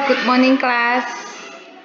good morning class.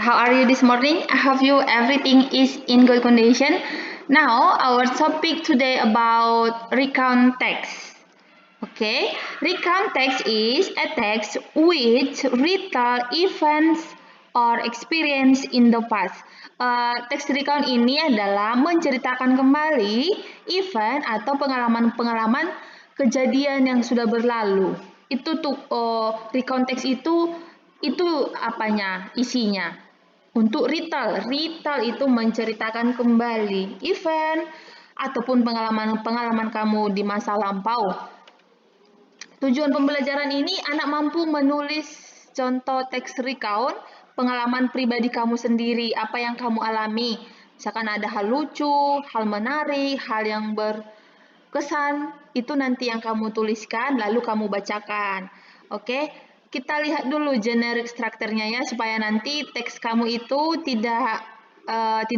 How are you this morning? I hope you everything is in good condition. Now our topic today about recount text. Okay, recount text is a text which retell events or experience in the past. Teks recount ini adalah menceritakan kembali event atau pengalaman-pengalaman kejadian yang sudah berlalu. Itu tuh recount text itu apanya? Isinya. Untuk retell itu menceritakan kembali event ataupun pengalaman-pengalaman kamu di masa lampau. Tujuan pembelajaran ini anak mampu menulis contoh teks recount pengalaman pribadi kamu sendiri, apa yang kamu alami. Misalkan ada hal lucu, hal menarik, hal yang berkesan, itu nanti yang kamu tuliskan lalu kamu bacakan. Oke, kita lihat dulu generic strukturnya ya supaya nanti teks kamu itu tidak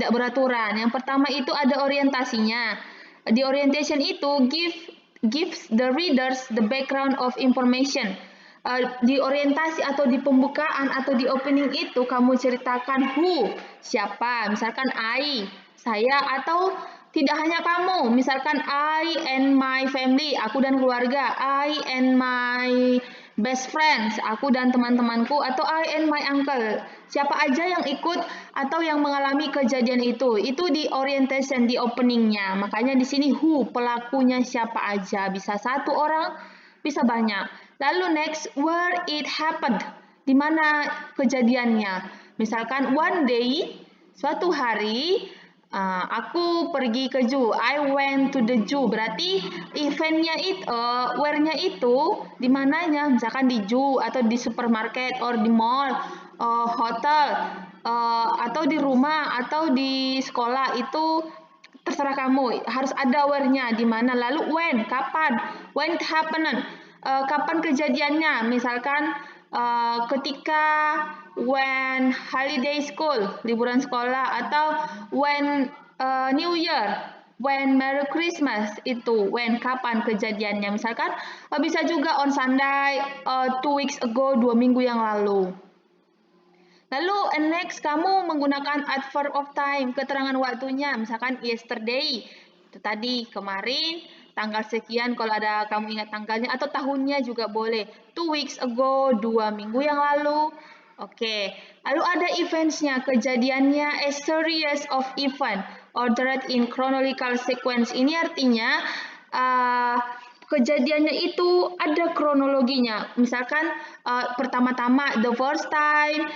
beraturan. Yang pertama itu ada orientasinya. Di orientation itu gives the readers the background of information. Di orientasi atau di pembukaan atau di opening itu kamu ceritakan who, siapa, misalkan I, saya, atau tidak hanya kamu, misalkan I and my family, aku dan keluarga, I and my best friends, aku dan teman-temanku, atau I and my uncle, siapa aja yang ikut atau yang mengalami kejadian itu di orientation, di openingnya. Makanya di sini who, pelakunya siapa aja, bisa satu orang, bisa banyak. Lalu next, where it happened, di mana kejadiannya. Misalkan one day, suatu hari, aku pergi ke zoo. I went to the zoo. Berarti eventnya itu, where-nya itu di mananya? Misalkan di zoo atau di supermarket or di mall, hotel, atau di rumah atau di sekolah itu terserah kamu. Harus ada where-nya di mana. Lalu when, kapan? When it happened? Kapan kejadiannya? Misalkan ketika when holiday school, liburan sekolah, atau when New Year, when Merry Christmas, itu when, kapan kejadiannya. Misalkan bisa juga on Sunday, 2 weeks ago, 2 minggu yang lalu. Lalu next kamu menggunakan adverb of time, keterangan waktunya. Misalkan yesterday, itu tadi kemarin, tanggal sekian kalau ada kamu ingat tanggalnya, atau tahunnya juga boleh. 2 weeks ago, 2 minggu yang lalu. Oke, lalu ada eventsnya, kejadiannya, a series of event ordered in chronological sequence. Ini artinya kejadiannya itu ada kronologinya. Misalkan pertama-tama the first time,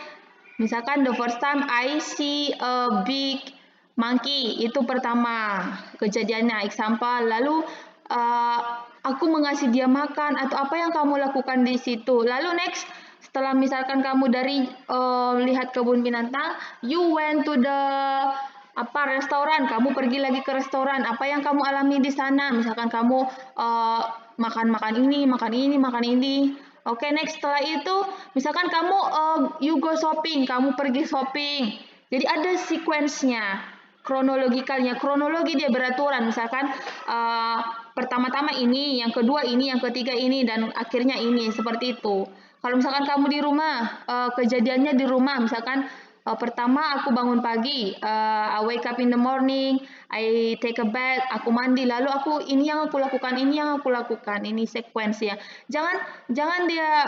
misalkan the first time I see a big monkey, itu pertama kejadiannya, example. Lalu aku mengasih dia makan, atau apa yang kamu lakukan di situ. Lalu next, setelah misalkan kamu dari lihat kebun binatang, you went to the restoran, kamu pergi lagi ke restoran, apa yang kamu alami di sana. Misalkan kamu makan ini, makan ini, makan ini. Oke, next, setelah itu misalkan kamu you go shopping, kamu pergi shopping. Jadi ada sequence-nya, kronologikalnya. Kronologi dia beraturan, misalkan pertama-tama ini, yang kedua ini, yang ketiga ini, dan akhirnya ini, seperti itu. Kalau misalkan kamu di rumah, kejadiannya di rumah, misalkan pertama aku bangun pagi, I wake up in the morning, I take a bath, aku mandi, lalu ini yang aku lakukan, ini yang aku lakukan, ini sequence ya. Jangan dia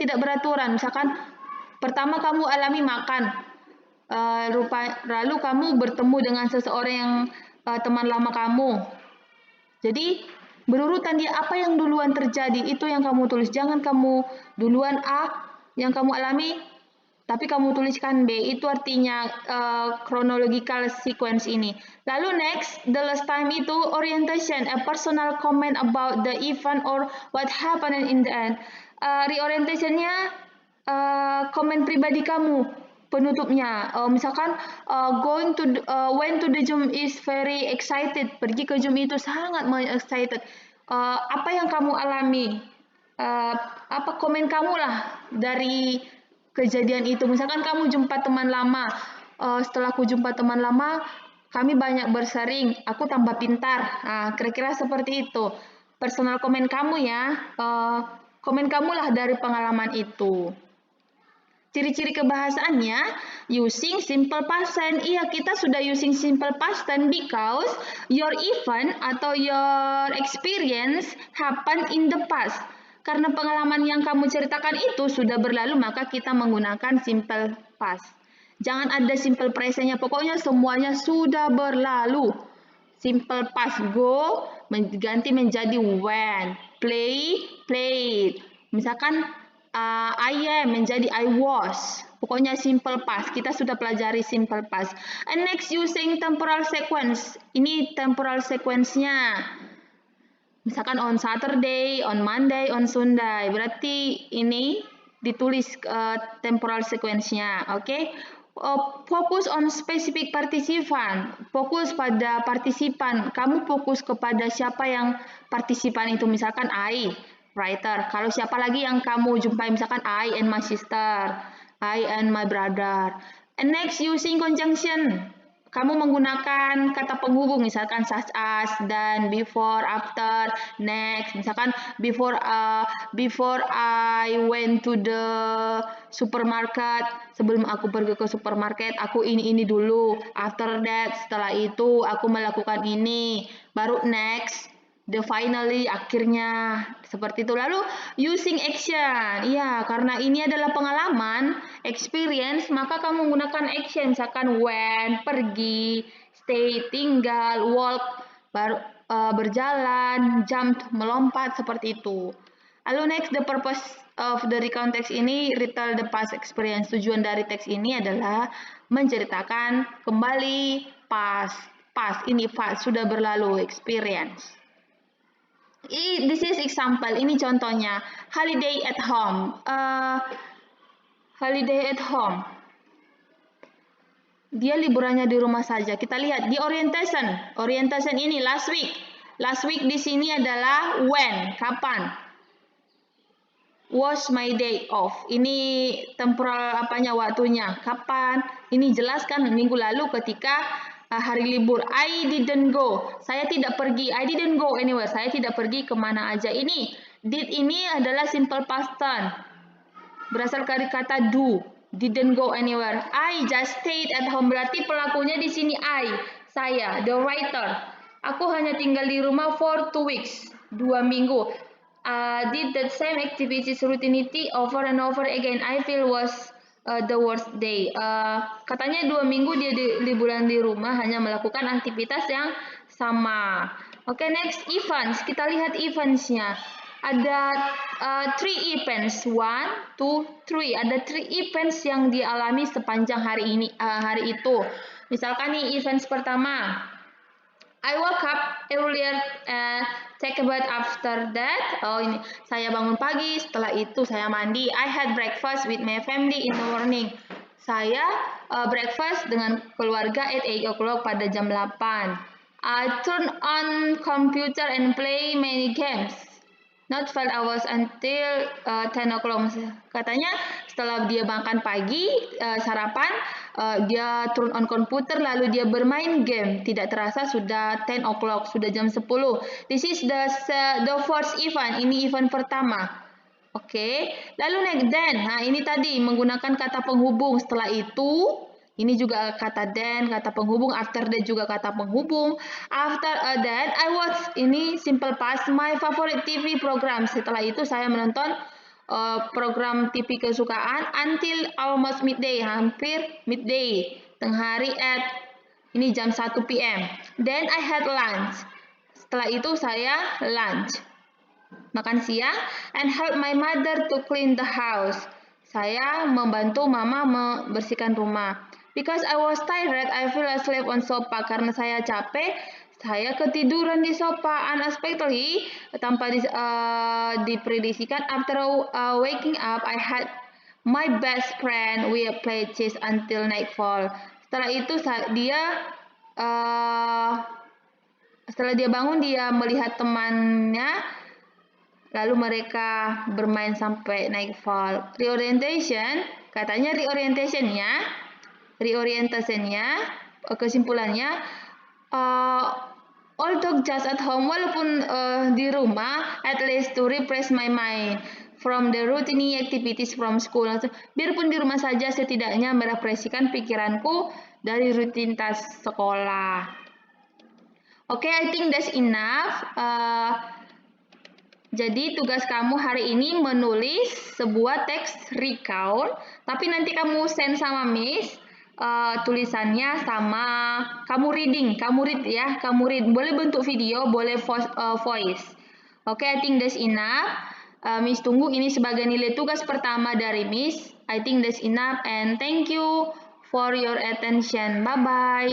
tidak beraturan. Misalkan pertama kamu alami makan, lalu kamu bertemu dengan seseorang yang teman lama kamu. Jadi berurutan dia, apa yang duluan terjadi itu yang kamu tulis. Jangan kamu duluan A yang kamu alami, tapi kamu tuliskan B. Itu artinya chronological sequence ini. Lalu next, the last time itu orientation, a personal comment about the event or what happened in the end. Reorientationnya komen pribadi kamu. Penutupnya, misalkan went to the gym is very excited. Pergi ke gym itu sangat excited. Apa yang kamu alami? Apa komen kamu lah dari kejadian itu. Misalkan kamu jumpa teman lama, setelah aku jumpa teman lama, kami banyak bersering, aku tambah pintar. Kira-kira seperti itu. Personal komen kamu ya. Komen kamulah dari pengalaman itu. Ciri-ciri kebahasaannya, using simple past tense. Iya, kita sudah using simple past tense because your event atau your experience happen in the past. Karena pengalaman yang kamu ceritakan itu sudah berlalu, maka kita menggunakan simple past. Jangan ada simple presentnya, pokoknya semuanya sudah berlalu. Simple past, go ganti menjadi when, play, played. Misalkan I am menjadi I was. Pokoknya simple past. Kita sudah pelajari simple past. And next using temporal sequence. Ini temporal sequence-nya. Misalkan on Saturday, on Monday, on Sunday. Berarti ini ditulis temporal sequence-nya. Oke. Fokus on specific participant. Fokus pada partisipan. Kamu fokus kepada siapa yang partisipan itu. Misalkan I, writer. Kalau siapa lagi yang kamu jumpai, misalkan I and my sister, I and my brother. And next using conjunction. Kamu menggunakan kata penghubung, misalkan such as, dan, before, after, next. Misalkan before I went to the supermarket, sebelum aku pergi ke supermarket, aku ini dulu. After that, setelah itu aku melakukan ini. Baru next, the finally, akhirnya, seperti itu. Lalu using action, iya, karena ini adalah pengalaman, experience, maka kamu menggunakan action, misalkan when, pergi, stay, tinggal, walk, baru berjalan, jump, melompat, seperti itu. Lalu next, the purpose of the recount text ini retell the past experience. Tujuan dari teks ini adalah menceritakan kembali past ini past, sudah berlalu, experience. This is example, ini contohnya. Holiday at home. Holiday at home. Dia liburannya di rumah saja. Kita lihat di orientation. Orientation ini last week. Last week di sini adalah when, kapan. Was my day off. Ini temporal apanya, waktunya. Kapan? Ini jelaskan minggu lalu ketika hari libur. I didn't go. Saya tidak pergi. I didn't go anywhere. Saya tidak pergi kemana aja. Ini did ini adalah simple past tense. Berasal dari kata do. Didn't go anywhere. I just stayed at home. Berarti pelakunya di sini I. Saya, the writer. Aku hanya tinggal di rumah for 2 weeks. 2 minggu. Did the same activities routinely over and over again. I feel was the worst day. Katanya 2 minggu dia liburan di rumah hanya melakukan aktivitas yang sama. Oke, next events. Kita lihat eventsnya. Ada 3 events, 1, 2, 3. Ada 3 events yang dialami sepanjang hari ini, hari itu. Misalkan nih events pertama. I woke up earlier, take a bath after that. Oh, ini saya bangun pagi, setelah itu saya mandi. I had breakfast with my family in the morning. Saya breakfast dengan keluarga at 8 o'clock pada jam 8. I turn on computer and play many games. Not 5 hours until 10 o'clock. Katanya setelah dia makan pagi, sarapan, dia turn on komputer lalu dia bermain game. Tidak terasa sudah 10 o'clock, sudah jam 10. This is the first event. Ini event pertama. Oke. Lalu next then. Nah, ini tadi menggunakan kata penghubung. Setelah itu ini juga kata then, kata penghubung. After that juga kata penghubung. After that, I watch, ini simple past, my favorite TV program. Setelah itu saya menonton program TV kesukaan until almost midday, hampir midday. Tengah hari at, ini jam 1 PM. Then I had lunch. Setelah itu saya lunch. Makan siang and help my mother to clean the house. Saya membantu mama membersihkan rumah. Because I was tired, I fell asleep on sofa. Karena saya capek, saya ketiduran di sofa. Unexpectedly, tanpa diprediksikan, after waking up, I had my best friend. We played chess until nightfall. Setelah itu setelah dia bangun, dia melihat temannya. Lalu mereka bermain sampai nightfall. Reorientation, katanya reorientasinya, kesimpulannya, although just at home, walaupun di rumah, at least to refresh my mind. from the routine activities from school. Biarpun di rumah saja, setidaknya merefleksikan pikiranku dari rutinitas sekolah. Oke, I think that's enough. Jadi tugas kamu hari ini menulis sebuah teks recount, tapi nanti kamu send sama Miss tulisannya sama kamu read ya, kamu read. Boleh bentuk video, boleh voice. Oke, I think that's enough. Miss tunggu ini sebagai nilai tugas pertama dari Miss. I think that's enough and thank you for your attention. Bye bye.